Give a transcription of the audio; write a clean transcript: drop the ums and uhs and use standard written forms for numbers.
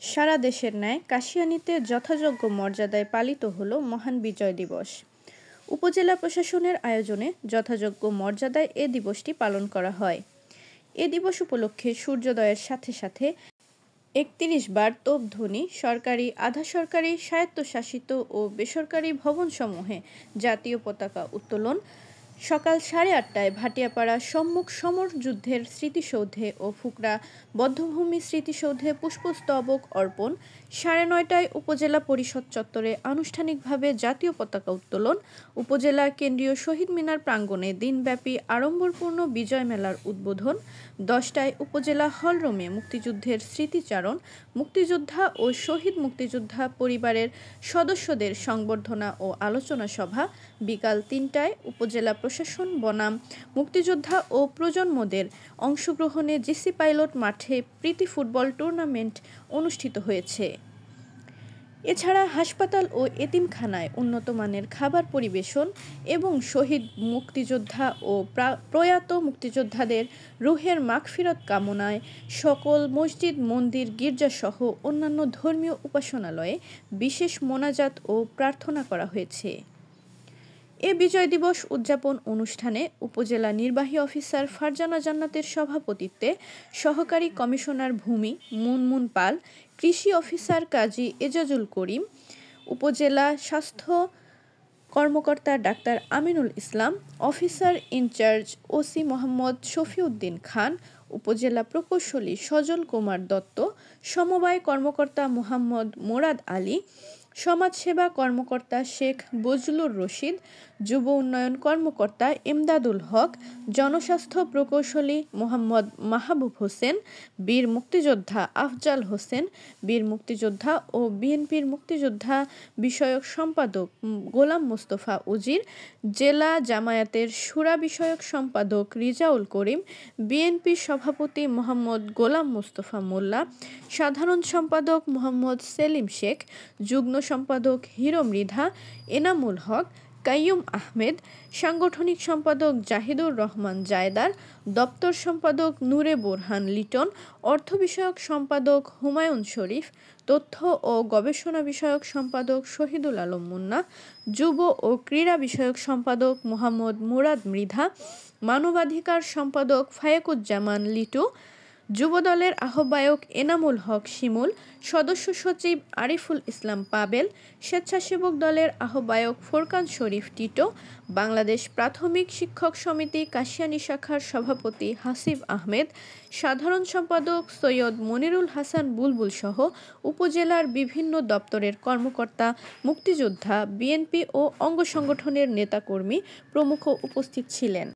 সারা দেশের ন্যায় কাশিয়ানীতে যথাযোগ্য মর্যাদায় পালিত হলো মহান বিজয় দিবস। উপজেলা প্রশাসনের আয়োজনে যথাযোগ্য মর্যাদায় এ দিবসটি পালন করা হয়। এ দিবস উপলক্ষে সূর্যোদয়ের সাথে সাথে ৩১ বার তোপধ্বনি সরকারি, আধা সরকারি, স্বায়ত্তশাসিত ও বেসরকারি ভবনসমূহে জাতীয় পতাকা উত্তোলন, সকাল 8:30টায় ভাটিয়াপাড়া সম্মুখ সমর যুদ্ধের স্মৃতিসৌধে ও ফুকরা বধ্যভূমি স্মৃতিসৌধে পুষ্পস্তবক অর্পণ, 9:30টায় উপজেলা পরিষদ চত্বরে আনুষ্ঠানিকভাবে জাতীয় পতাকা উত্তোলন, উপজেলা কেন্দ্রীয় শহীদ মিনার প্রাঙ্গণে দিনব্যাপী আড়ম্বরপূর্ণ বিজয় মেলার উদ্বোধন, 10টায় উপজেলা হলরুমে মুক্তিযুদ্ধের স্মৃতিচারণ, মুক্তিযোদ্ধা ও শহীদ মুক্তিযোদ্ধা পরিবারের সদস্যদের সংবর্ধনা ও আলোচনা সভা, বিকাল 3টায় উপজেলা প্রশাসন বনাম মুক্তিযোদ্ধা ও প্রজন্মদের অংশগ্রহণে জিসি পাইলট মাঠে প্রীতি ফুটবল টুর্নামেন্ট অনুষ্ঠিত হয়েছে। এছাড়া হাসপাতাল ও এতিমখানায় উন্নতমানের খাবার পরিবেশন এবং শহীদ মুক্তিযোদ্ধা ও প্রয়াত মুক্তিযোদ্ধাদের রুহের মাগফিরাত কামনায় সকল মসজিদ, মন্দির, গির্জাসহ অন্যান্য ধর্মীয় উপাসনালয়ে বিশেষ মোনাজাত ও প্রার্থনা করা হয়েছে। এ বিজয় দিবস উদযাপন অনুষ্ঠানে উপজেলা নির্বাহী অফিসার ফারজানা জান্নাতের সভাপতিত্বে সহকারী কমিশনার ভূমি মুনমুন পাল, কৃষি অফিসার কাজী এজাজুল করিম, উপজেলা স্বাস্থ্য কর্মকর্তা doctor Aminul Islam, officer in charge OC Mohammad Shafiuddin Khan, উপজেলা প্রকৌশলী সজল কুমার দত্ত, সমবায় কর্মকর্তা মোহাম্মদ মোরাদ আলী, সমাজসেবা কর্মকর্তা শেখ বজলুর রশিদ, যুব উন্নয়ন কর্মকর্তা এমদাদুল হক, জনস্বাস্থ্য প্রকৌশলী মোহাম্মদ মাহবুব হোসেন, বীর মুক্তিযোদ্ধা আফজাল হোসেন, বীর মুক্তিযোদ্ধা ও বিএনপির মুক্তিযোদ্ধা বিষয়ক সম্পাদক গোলাম মোস্তফা উজির, জেলা জামায়াতের শুরা বিষয়ক সম্পাদক রিজাউল করিম, বিএনপি সভাপতি মোহাম্মদ গোলাম মোস্তফা মোল্লা, সাধারণ সম্পাদক মোহাম্মদ সেলিম শেখ, যুগ্ম সম্পাদক হিরো মৃধা, এনামুল হক, কাইয়ুম আহমেদ, সাংগঠনিক সম্পাদক জাহিদুর রহমান জায়দার, দপ্তর সম্পাদক নূরে বোরহান লিটন, অর্থ বিষয়ক সম্পাদক হুমায়ুন শরীফ, তথ্য ও গবেষণা বিষয়ক সম্পাদক শহীদুল আলম মুন্না, যুব ও ক্রীড়া বিষয়ক সম্পাদক মোহাম্মদ মুরাদ মৃধা, মানবাধিকার সম্পাদক ফায়েকুজ্জামান লিটু, যুবদলের আহ্বায়ক এনামুল হক শিমুল, সদস্য সচিব আরিফুল ইসলাম পাবেল, স্বেচ্ছাসেবক দলের আহ্বায়ক ফোরকান শরীফ টিটো, বাংলাদেশ প্রাথমিক শিক্ষক সমিতি কাশিয়ানী শাখার সভাপতি হাসিব আহমেদ, সাধারণ সম্পাদক সৈয়দ মনিরুল হাসান বুলবুল সহ উপজেলার বিভিন্ন দপ্তরের কর্মকর্তা, মুক্তিযোদ্ধা, বিএনপি ও অঙ্গ সংগঠনের নেতাকর্মী প্রমুখ উপস্থিত ছিলেন।